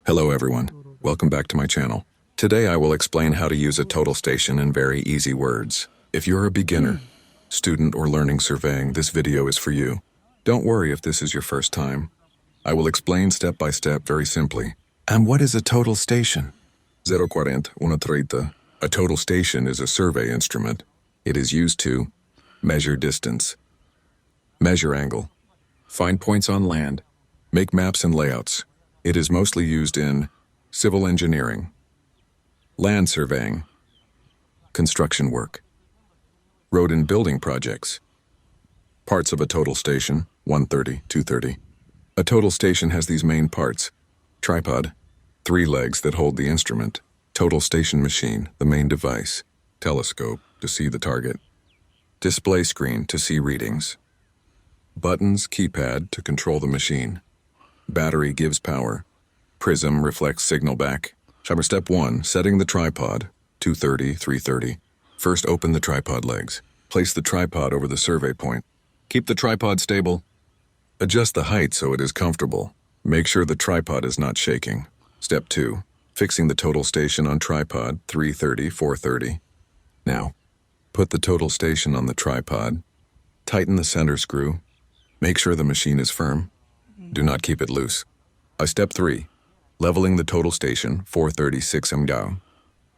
Hello everyone, welcome back to my channel. Today I will explain how to use a total station in very easy words. If you're a beginner, student or learning surveying, this video is for you. Don't worry if this is your first time. I will explain step by step very simply. And what is a total station? 040, 130. A total station is a survey instrument. It is used to measure distance, measure angle, find points on land, make maps and layouts. It is mostly used in civil engineering, land surveying, construction work, road and building projects. Parts of a total station, 130, 230. A total station has these main parts: tripod, 3 legs that hold the instrument, total station machine, the main device, telescope to see the target, display screen to see readings, buttons, keypad to control the machine, battery gives power, prism reflects signal back. Step 1, setting the tripod, 230, 330. First open the tripod legs. Place the tripod over the survey point. Keep the tripod stable. Adjust the height so it is comfortable. Make sure the tripod is not shaking. Step 2, fixing the total station on tripod, 330, 430. Now, put the total station on the tripod. Tighten the center screw. Make sure the machine is firm. Do not keep it loose. Step 3, leveling the total station, 436 down.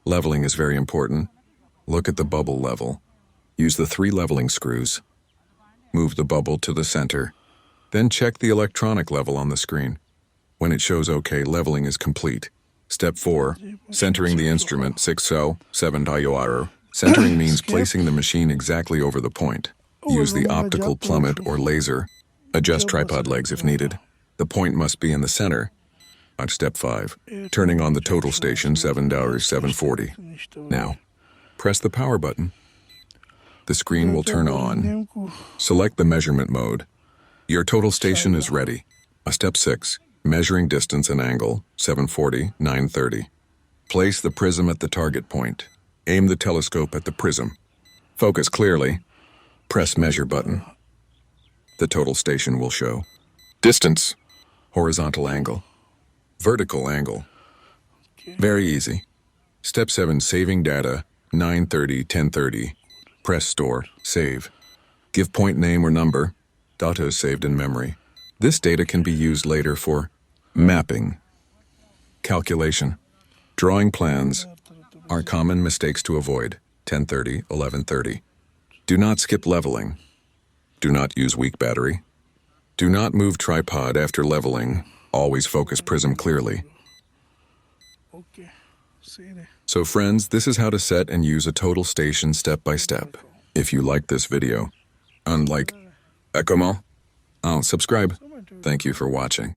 Leveling is very important. Look at the bubble level. Use the 3 leveling screws. Move the bubble to the center. Then check the electronic level on the screen. When it shows OK, leveling is complete. Step 4, centering the instrument, 7 dior. Centering means placing the machine exactly over the point. Use the optical plummet or laser. Adjust tripod legs if needed. The point must be in the center. Step 5, turning on the total station, 740. Now, press the power button. The screen will turn on. Select the measurement mode. Your total station is ready. Step 6, measuring distance and angle, 740, 930. Place the prism at the target point. Aim the telescope at the prism. Focus clearly. Press measure button. The total station will show distance, horizontal angle, vertical angle. Very easy. Step 7, saving data, 930, 1030. Press store, save. Give point name or number. Data is saved in memory. This data can be used later for mapping, calculation. Drawing plans are common mistakes to avoid, 1030, 1130. Do not skip leveling. Do not use weak battery. Do not move tripod after leveling. Always focus prism clearly. So friends, this is how to set and use a total station step by step. If you like this video, subscribe. Thank you for watching.